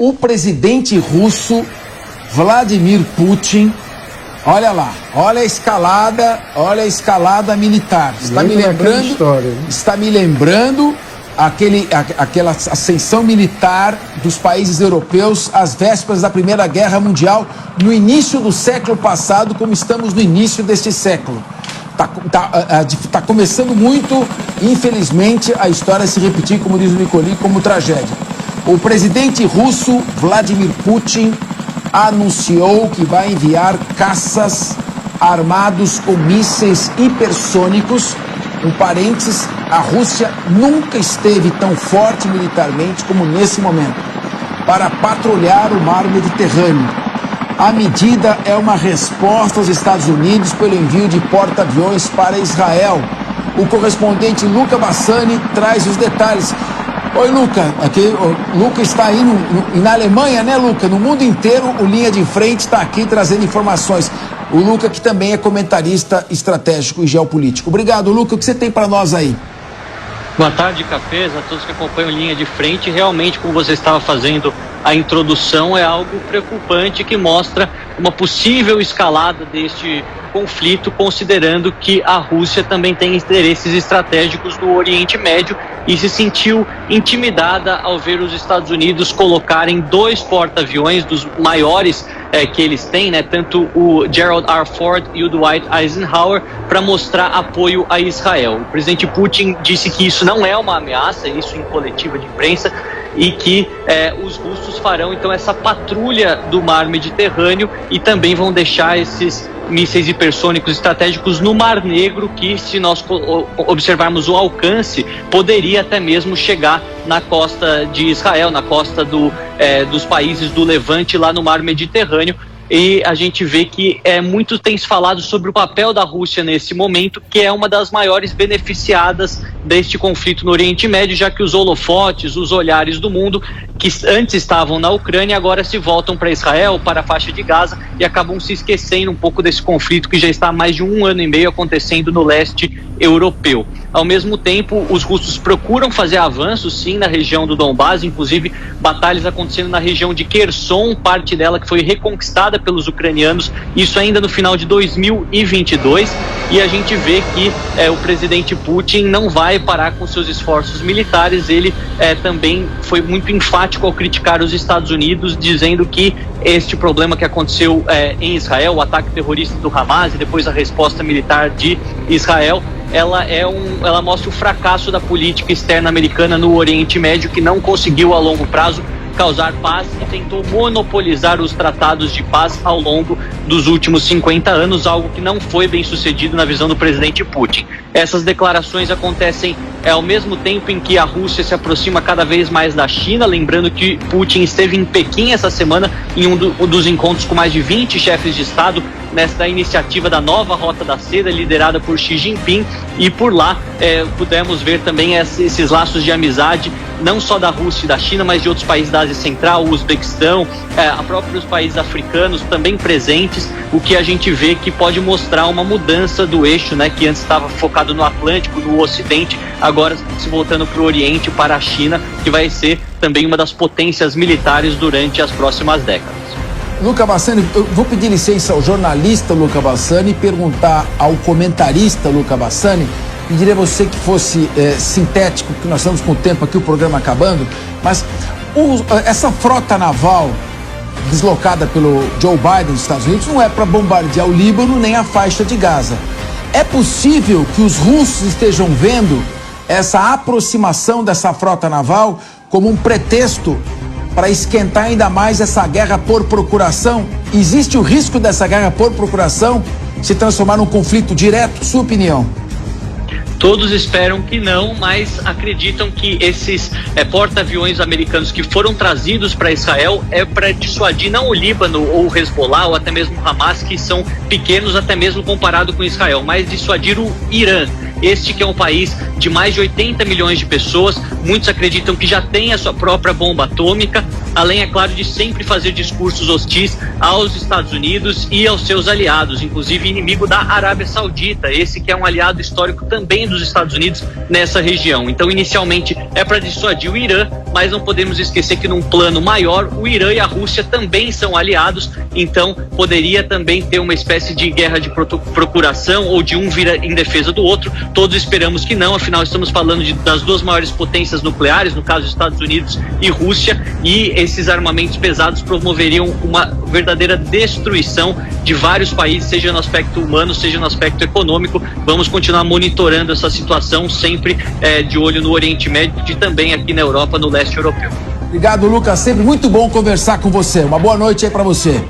o presidente russo Vladimir Putin, olha lá, olha a escalada militar. Está me lembrando aquela ascensão militar dos países europeus às vésperas da Primeira Guerra Mundial, no início do século passado, como estamos no início deste século. Tá começando muito, infelizmente, a história se repetir, como diz o Nicoli, como tragédia. O presidente russo Vladimir Putin anunciou que vai enviar caças armados com mísseis hipersônicos. Um parênteses, a Rússia nunca esteve tão forte militarmente como nesse momento, para patrulhar o mar Mediterrâneo. A medida é uma resposta aos Estados Unidos pelo envio de porta-aviões para Israel. O correspondente Luca Bassani traz os detalhes. Oi, Luca. Luca está aí na Alemanha, né, Luca? No mundo inteiro, o Linha de Frente está aqui trazendo informações. O Luca, que também é comentarista estratégico e geopolítico. Obrigado, Luca. O que você tem para nós aí? Boa tarde, Cafés, a todos que acompanham Linha de Frente. Realmente, como você estava fazendo a introdução, é algo preocupante que mostra uma possível escalada deste conflito, considerando que a Rússia também tem interesses estratégicos no Oriente Médio e se sentiu intimidada ao ver os Estados Unidos colocarem 2 porta-aviões dos maiores que eles têm, né, tanto o Gerald R. Ford e o Dwight Eisenhower, para mostrar apoio a Israel. O presidente Putin disse que isso não é uma ameaça, isso em coletiva de imprensa, e que os russos farão então essa patrulha do mar Mediterrâneo e também vão deixar esses mísseis hipersônicos estratégicos no Mar Negro, que, se nós observarmos o alcance, poderia até mesmo chegar na costa de Israel, na costa dos países do Levante, lá no Mar Mediterrâneo. E a gente vê que muito tem se falado sobre o papel da Rússia nesse momento, que é uma das maiores beneficiadas deste conflito no Oriente Médio, já que os holofotes, os olhares do mundo, que antes estavam na Ucrânia, agora se voltam para Israel, para a faixa de Gaza, e acabam se esquecendo um pouco desse conflito que já está há mais de 1 ano e meio acontecendo no leste europeu. Ao mesmo tempo, os russos procuram fazer avanços, sim, na região do Donbás, inclusive batalhas acontecendo na região de Kherson, parte dela que foi reconquistada pelos ucranianos, isso ainda no final de 2022, e a gente vê que o presidente Putin não vai parar com seus esforços militares. Ele também foi muito enfático ao criticar os Estados Unidos, dizendo que este problema que aconteceu em Israel, o ataque terrorista do Hamas e depois a resposta militar de Israel, ela mostra o fracasso da política externa americana no Oriente Médio, que não conseguiu a longo prazo causar paz e tentou monopolizar os tratados de paz ao longo dos últimos 50 anos, algo que não foi bem sucedido na visão do presidente Putin. Essas declarações acontecem ao mesmo tempo em que a Rússia se aproxima cada vez mais da China, lembrando que Putin esteve em Pequim essa semana em um dos encontros com mais de 20 chefes de Estado, nesta iniciativa da nova Rota da Seda, liderada por Xi Jinping, e por lá pudemos ver também esses laços de amizade, não só da Rússia e da China, mas de outros países da Ásia Central, o Uzbequistão, próprios países africanos também presentes, o que a gente vê que pode mostrar uma mudança do eixo, né, que antes estava focado no Atlântico, no Ocidente, agora se voltando para o Oriente, para a China, que vai ser também uma das potências militares durante as próximas décadas. Luca Bassani, eu vou pedir licença ao jornalista Luca Bassani e perguntar ao comentarista Luca Bassani. Pediria a você que fosse sintético, que nós estamos com o tempo aqui, o programa acabando, mas essa frota naval deslocada pelo Joe Biden dos Estados Unidos não é para bombardear o Líbano nem a faixa de Gaza. É possível que os russos estejam vendo essa aproximação dessa frota naval como um pretexto para esquentar ainda mais essa guerra por procuração? Existe o risco dessa guerra por procuração se transformar num conflito direto? Sua opinião? Todos esperam que não, mas acreditam que esses porta-aviões americanos que foram trazidos para Israel é para dissuadir não o Líbano ou o Hezbollah ou até mesmo o Hamas, que são pequenos até mesmo comparado com Israel, mas dissuadir o Irã. Este que é um país de mais de 80 milhões de pessoas, muitos acreditam que já tem a sua própria bomba atômica, além, é claro, de sempre fazer discursos hostis aos Estados Unidos e aos seus aliados, inclusive inimigo da Arábia Saudita, esse que é um aliado histórico também dos Estados Unidos nessa região. Então, inicialmente, é para dissuadir o Irã, mas não podemos esquecer que num plano maior, o Irã e a Rússia também são aliados, então poderia também ter uma espécie de guerra de procuração ou de um vir em defesa do outro. Todos esperamos que não, afinal estamos falando das duas maiores potências nucleares, no caso Estados Unidos e Rússia, e esses armamentos pesados promoveriam uma verdadeira destruição de vários países, seja no aspecto humano, seja no aspecto econômico. Vamos continuar monitorando essa situação, sempre de olho no Oriente Médio e também aqui na Europa, no leste europeu. Obrigado, Lucas, sempre muito bom conversar com você. Uma boa noite aí para você.